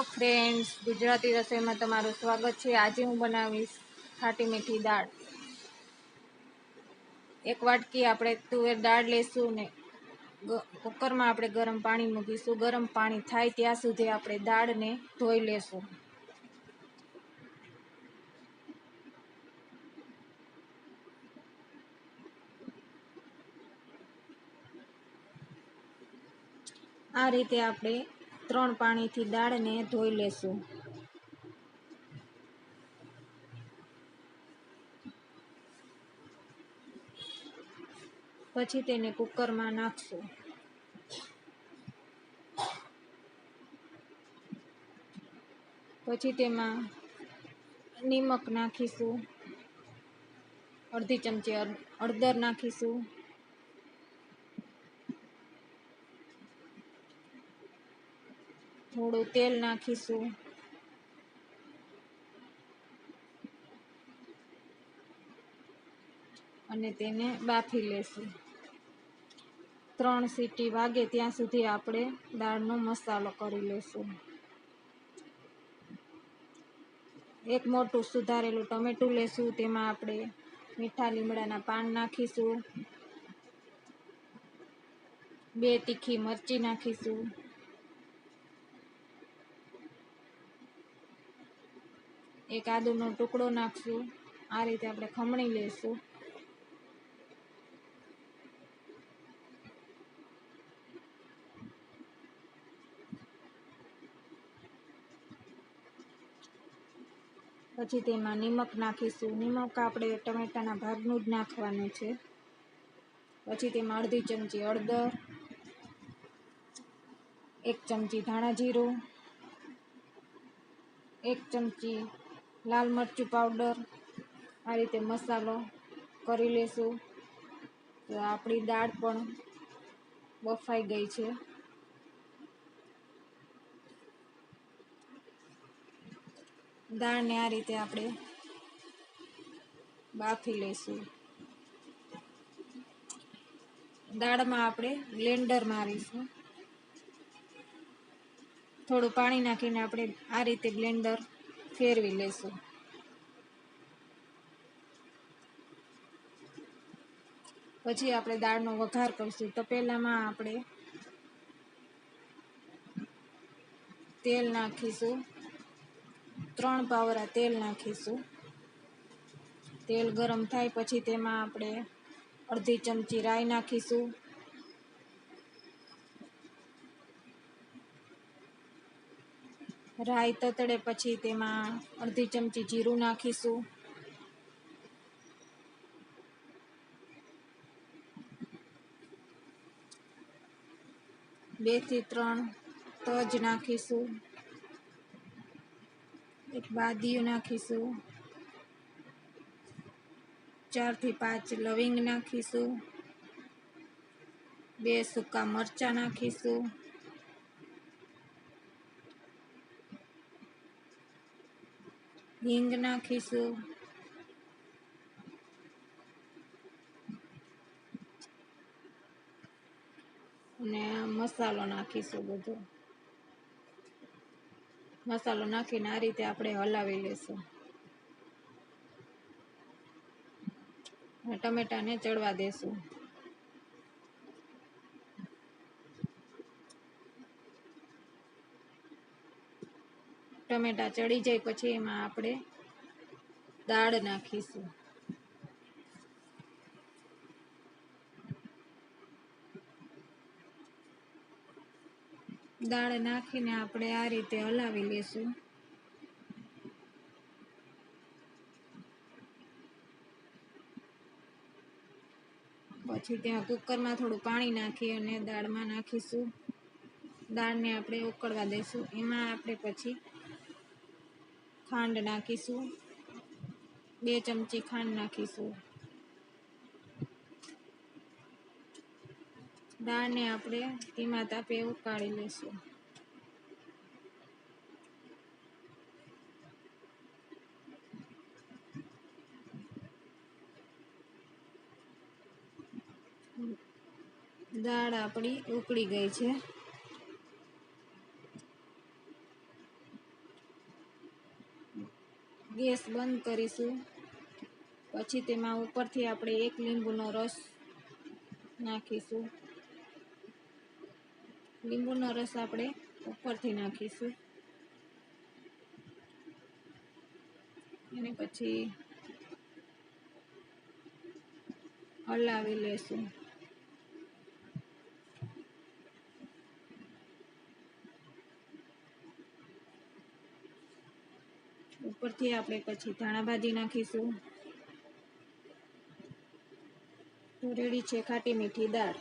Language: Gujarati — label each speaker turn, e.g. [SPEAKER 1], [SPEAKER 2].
[SPEAKER 1] હેલો ફ્રેન્ડ્સ, ગુજરાતી રસોઈમાં તમારું સ્વાગત છે। આજે હું બનાવીશ ખાટી મીઠી દાળ। એક વાટકી આપણે તુવેર દાળ લેશું ને કુકરમાં આપણે ગરમ પાણી મૂકીશું। ગરમ પાણી થાય ત્યાં સુધી આપણે દાળને ધોઈ લેશું। આ રીતે આપણે 3 પાણીથી દાળને ધોઈ લેશું। પછી તેને કુકરમાં નાખશું। પછી તેમાં નિમક નાખીશું, અડધી ચમચી હળદર નાખીશું, થોડું તેલ નાખીશું અને તેને બાફી લેશું। 3 સીટી વાગે ત્યાં સુધી આપણે દાળનો મસાલો કરી લેશું। એક મોટું સુધારેલું ટમેટું લેશું, તેમાં આપણે મીઠા લીમડાના પાન નાખીશું, 2 તીખી મરચી નાખીશું, એક આદુનો ટુકડો નાખશું। આ રીતે આપણે ખમણી લેશું। પછી તેમાં નિમક નાખીશું। નિમક આપણે ટમેટાના ભાગનું જ નાખવાનું છે। પછી તેમાં અડધી ચમચી હળદર, 1 ચમચી ધાણા જીરું, 1 ચમચી લાલ મરચું પાવડર, આ રીતે મસાલો કરી લેશું। તો આપણી દાળ પણ બફાઈ ગઈ છે। દાળને આ રીતે આપણે બાફી લઈશું। દાળમાં આપણે બ્લેન્ડર મારીશું। થોડું પાણી નાખીને આપણે આ રીતે બ્લેન્ડર ફેરવી લેશું। પછી આપણે દાળનો વઘાર કરીશું। તપેલામાં આપણે તેલ નાખીશું, 3 પાવરા તેલ નાખીશું। તેલ ગરમ થાય પછી તેમાં આપણે અડધી ચમચી રાઈ નાખીશું, રાઈ તતડે પછી તેમાં અડધી ચમચી જીરું નાખીશું, 2 થી 3 તજ નાખીશું, 1 બાદિયું નાખીશું, 4 થી 5 લવિંગ નાખીશું, 2 સૂકા મરચાં નાખીશું, હિંગ નાખીશું, અને મસાલો નાખીશું। બધો મસાલો નાખીને આ રીતે આપણે હલાવી લેશું। ટમેટાને ચડવા દેશું। ટમેટા ચડી જાય પછી એમાં આપણે દાળ નાખીશું। દાળ નાખીને આપણે આ રીતે હલાવી લેશું। પછી ત્યાં કુકરમાં થોડું પાણી નાખી અને દાળમાં નાખીશું। દાળને આપણે ઉકળવા દઈશું। એમાં આપણે પછી ખાંડ નાખીશું, 2 ચમચી ખાંડ નાખીશું। દાળને આપણે ધીમા તાપે ઉકાળી લઈશું। દાળ આપણી ઉકળી ગઈ છે। ગેસ બંધ કરીશું. પછી તેમાં ઉપરથી આપણે 1 લીંબુનો રસ નાખીશું. લીંબુનો રસ આપણે ઉપરથી નાખીશું અને પછી હલાવી લેશું. ઉપરથી આપણે પછી ધાણા ભાજી નાખીશું. તો રેડી છે ખાટી મીઠી દાળ.